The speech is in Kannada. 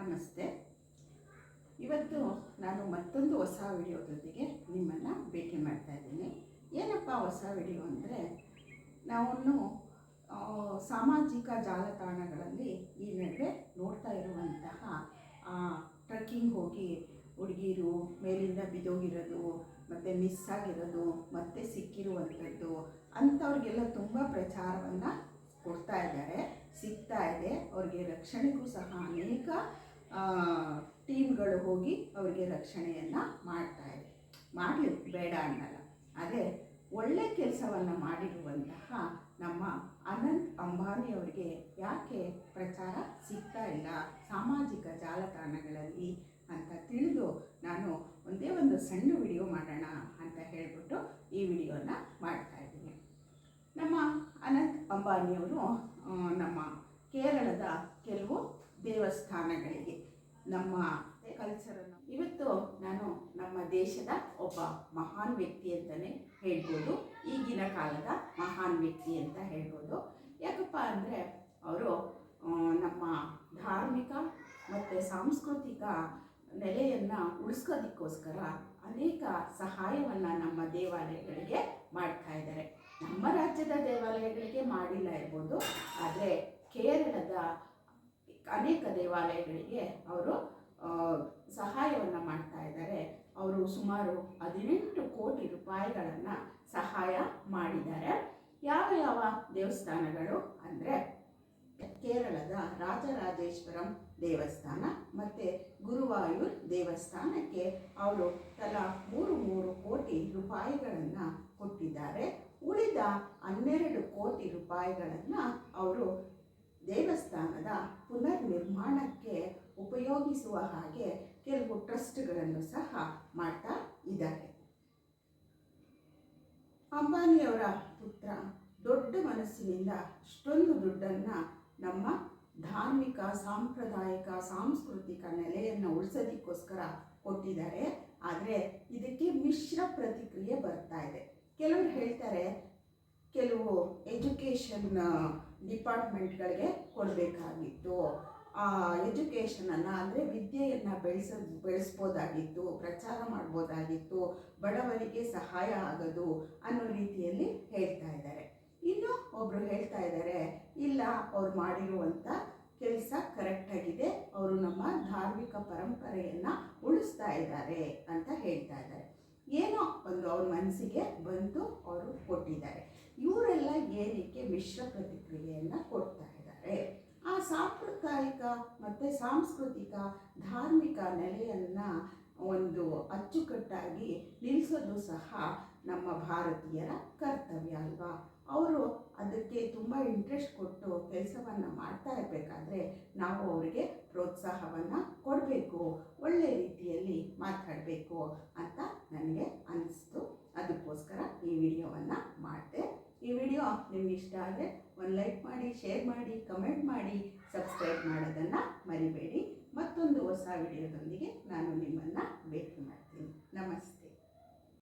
ನಮಸ್ತೆ. ಇವತ್ತು ನಾನು ಮತ್ತೊಂದು ಹೊಸ ವಿಡಿಯೋದೊಂದಿಗೆ ನಿಮ್ಮನ್ನು ಭೇಟಿ ಮಾಡ್ತಾ ಇದ್ದೀನಿ. ಏನಪ್ಪ ಹೊಸ ವಿಡಿಯೋ ಅಂದರೆ, ನಾವು ಸಾಮಾಜಿಕ ಜಾಲತಾಣಗಳಲ್ಲಿ ಈ ನಡುವೆ ನೋಡ್ತಾ ಇರುವಂತಹ ಟ್ರೆಕ್ಕಿಂಗ್ ಹೋಗಿ ಹುಡುಗಿರು ಮೇಲಿಂದ ಬಿದ್ದೋಗಿರೋದು, ಮತ್ತು ಮಿಸ್ ಆಗಿರೋದು, ಮತ್ತು ಸಿಕ್ಕಿರುವಂಥದ್ದು ಅಂಥವ್ರಿಗೆಲ್ಲ ತುಂಬ ಪ್ರಚಾರವನ್ನು ಕೊಡ್ತಾ ಇದ್ದಾರೆ, ಸಿಗ್ತಾ ಇದೆ. ಅವ್ರಿಗೆ ರಕ್ಷಣೆಗೂ ಸಹ ಅನೇಕ ಟೀಮ್ಗಳು ಹೋಗಿ ಅವರಿಗೆ ರಕ್ಷಣೆಯನ್ನು ಮಾಡ್ತಾ ಇದೆ. ಮಾಡಲಿ, ಬೇಡ ಅನ್ನಲ್ಲ. ಆದರೆ ಒಳ್ಳೆ ಕೆಲಸವನ್ನು ಮಾಡಿರುವಂತಹ ನಮ್ಮ ಅನಂತ್ ಅಂಬಾನಿಯವರಿಗೆ ಯಾಕೆ ಪ್ರಚಾರ ಸಿಗ್ತಾ ಇಲ್ಲ ಸಾಮಾಜಿಕ ಜಾಲತಾಣಗಳಲ್ಲಿ ಅಂತ ತಿಳಿದು ನಾನು ಒಂದೇ ಒಂದು ಸಣ್ಣ ವಿಡಿಯೋ ಮಾಡೋಣ ಅಂತ ಹೇಳಿಬಿಟ್ಟು ಈ ವಿಡಿಯೋನ ಮಾಡ್ತಾ ಇದ್ದೀನಿ. ನಮ್ಮ ಅನಂತ್ ಅಂಬಾನಿಯವರು ನಮ್ಮ ಕೇರಳದ ಕೆಲವು ದೇವಸ್ಥಾನಗಳಿಗೆ ನಮ್ಮ ಕಲ್ಚರನ್ನು ಇವತ್ತು ನಾನು ನಮ್ಮ ದೇಶದ ಒಬ್ಬ ಮಹಾನ್ ವ್ಯಕ್ತಿ ಅಂತಲೇ ಹೇಳ್ಬೋದು, ಈಗಿನ ಕಾಲದ ಮಹಾನ್ ವ್ಯಕ್ತಿ ಅಂತ ಹೇಳ್ಬೋದು. ಯಾಕಪ್ಪ ಅಂದರೆ ಅವರು ನಮ್ಮ ಧಾರ್ಮಿಕ ಮತ್ತು ಸಾಂಸ್ಕೃತಿಕ ನೆಲೆಯನ್ನು ಉಳಿಸ್ಕೋದಕ್ಕೋಸ್ಕರ ಅನೇಕ ಸಹಾಯವನ್ನು ನಮ್ಮ ದೇವಾಲಯಗಳಿಗೆ ಮಾಡ್ತಾ ಇದ್ದಾರೆ. ನಮ್ಮ ರಾಜ್ಯದ ದೇವಾಲಯಗಳಿಗೆ ಮಾಡಿಲ್ಲ ಇರ್ಬೋದು, ಆದರೆ ಕೇರಳದ ಅನೇಕ ದೇವಾಲಯಗಳಿಗೆ ಅವರು ಸಹಾಯವನ್ನು ಮಾಡ್ತಾ ಇದ್ದಾರೆ. ಅವರು ಸುಮಾರು 18 ಕೋಟಿ ರೂಪಾಯಿಗಳನ್ನು ಸಹಾಯ ಮಾಡಿದ್ದಾರೆ. ಯಾವ ಯಾವ ದೇವಸ್ಥಾನಗಳು ಅಂದರೆ, ಕೇರಳದ ರಾಜರಾಜೇಶ್ವರಂ ದೇವಸ್ಥಾನ ಮತ್ತು ಗುರುವಾಯೂರ್ ದೇವಸ್ಥಾನಕ್ಕೆ ಅವರು ತಲಾ 3 ಕೋಟಿ ರೂಪಾಯಿಗಳನ್ನು ಕೊಟ್ಟಿದ್ದಾರೆ. ಉಳಿದ 12 ಕೋಟಿ ರೂಪಾಯಿಗಳನ್ನು ಅವರು ದೇವಸ್ಥಾನದ ಪುನರ್ ನಿರ್ಮಾಣಕ್ಕೆ ಉಪಯೋಗಿಸುವ ಹಾಗೆ ಕೆಲವು ಟ್ರಸ್ಟ್ಗಳನ್ನು ಸಹ ಮಾಡ್ತಾ ಇದ್ದಾರೆ. ಅಂಬಾನಿಯವರ ಪುತ್ರ ದೊಡ್ಡ ಮನಸ್ಸಿನಿಂದ ಅಷ್ಟೊಂದು ದುಡ್ಡನ್ನು ನಮ್ಮ ಧಾರ್ಮಿಕ, ಸಾಂಪ್ರದಾಯಿಕ, ಸಾಂಸ್ಕೃತಿಕ ನೆಲೆಯನ್ನು ಉಳಿಸೋದಕ್ಕೋಸ್ಕರ ಕೊಟ್ಟಿದ್ದಾರೆ. ಆದರೆ ಇದಕ್ಕೆ ಮಿಶ್ರ ಪ್ರತಿಕ್ರಿಯೆ ಬರ್ತಾ ಇದೆ. ಕೆಲವರು ಹೇಳ್ತಾರೆ, ಕೆಲವು ಎಜುಕೇಷನ್ ಡಿಪಾರ್ಟ್ಮೆಂಟ್ಗಳಿಗೆ ಕೊಡಬೇಕಾಗಿತ್ತು, ಎಜುಕೇಷನನ್ನು ಅಂದರೆ ವಿದ್ಯೆಯನ್ನು ಬೆಳೆಸ್ಬೋದಾಗಿತ್ತು, ಪ್ರಚಾರ ಮಾಡ್ಬೋದಾಗಿತ್ತು, ಬಡವರಿಗೆ ಸಹಾಯ ಆಗೋದು ಅನ್ನೋ ರೀತಿಯಲ್ಲಿ ಹೇಳ್ತಾ ಇದ್ದಾರೆ. ಇನ್ನು ಒಬ್ಬರು ಹೇಳ್ತಾ ಇದ್ದಾರೆ, ಇಲ್ಲ, ಅವ್ರು ಮಾಡಿರುವಂಥ ಕೆಲಸ ಕರೆಕ್ಟಾಗಿದೆ, ಅವರು ನಮ್ಮ ಧಾರ್ಮಿಕ ಪರಂಪರೆಯನ್ನು ಉಳಿಸ್ತಾ ಇದ್ದಾರೆ ಅಂತ ಹೇಳ್ತಾ ಇದ್ದಾರೆ. ಏನೋ ಒಂದು ಅವ್ರ ಮನಸ್ಸಿಗೆ ಬಂತು, ಅವರು ಕೊಟ್ಟಿದ್ದಾರೆ. ಇವರೆಲ್ಲ ಏನಕ್ಕೆ ಮಿಶ್ರ ಪ್ರತಿಕ್ರಿಯೆಯನ್ನು ಕೊಡ್ತಾ ಇದ್ದಾರೆ? ಆ ಸಾಂಪ್ರದಾಯಿಕ ಮತ್ತು ಸಾಂಸ್ಕೃತಿಕ ಧಾರ್ಮಿಕ ನೆಲೆಯನ್ನು ಒಂದು ಅಚ್ಚುಕಟ್ಟಾಗಿ ನಿಲ್ಲಿಸೋದು ಸಹ ನಮ್ಮ ಭಾರತೀಯರ ಕರ್ತವ್ಯ ಅಲ್ವಾ? ಅವರು ಅದಕ್ಕೆ ತುಂಬ ಇಂಟ್ರೆಸ್ಟ್ ಕೊಟ್ಟು ಕೆಲಸವನ್ನು ಮಾಡ್ತಾ ಇರಬೇಕಾದ್ರೆ ನಾವು ಅವರಿಗೆ ಪ್ರೋತ್ಸಾಹವನ್ನು ಕೊಡಬೇಕು, ಒಳ್ಳೆ ರೀತಿಯಲ್ಲಿ ಮಾತಾಡಬೇಕು ಅಂತ ನನಗೆ ಅನ್ನಿಸ್ತು. ಅದಕ್ಕೋಸ್ಕರ ಈ ವಿಡಿಯೋವನ್ನು ಮಾಡಿದೆ. ಈ ವಿಡಿಯೋ ನಿಮ್ಗೆ ಇಷ್ಟ ಆದರೆ ಒಂದು ಲೈಕ್ ಮಾಡಿ, ಶೇರ್ ಮಾಡಿ, ಕಮೆಂಟ್ ಮಾಡಿ, ಸಬ್ಸ್ಕ್ರೈಬ್ ಮಾಡೋದನ್ನು ಮರಿಬೇಡಿ. ಮತ್ತೊಂದು ಹೊಸ ವಿಡಿಯೋದೊಂದಿಗೆ ನಾನು ನಿಮ್ಮನ್ನು ಭೇಟಿ ಮಾಡ್ತೀನಿ. ನಮಸ್ತೆ.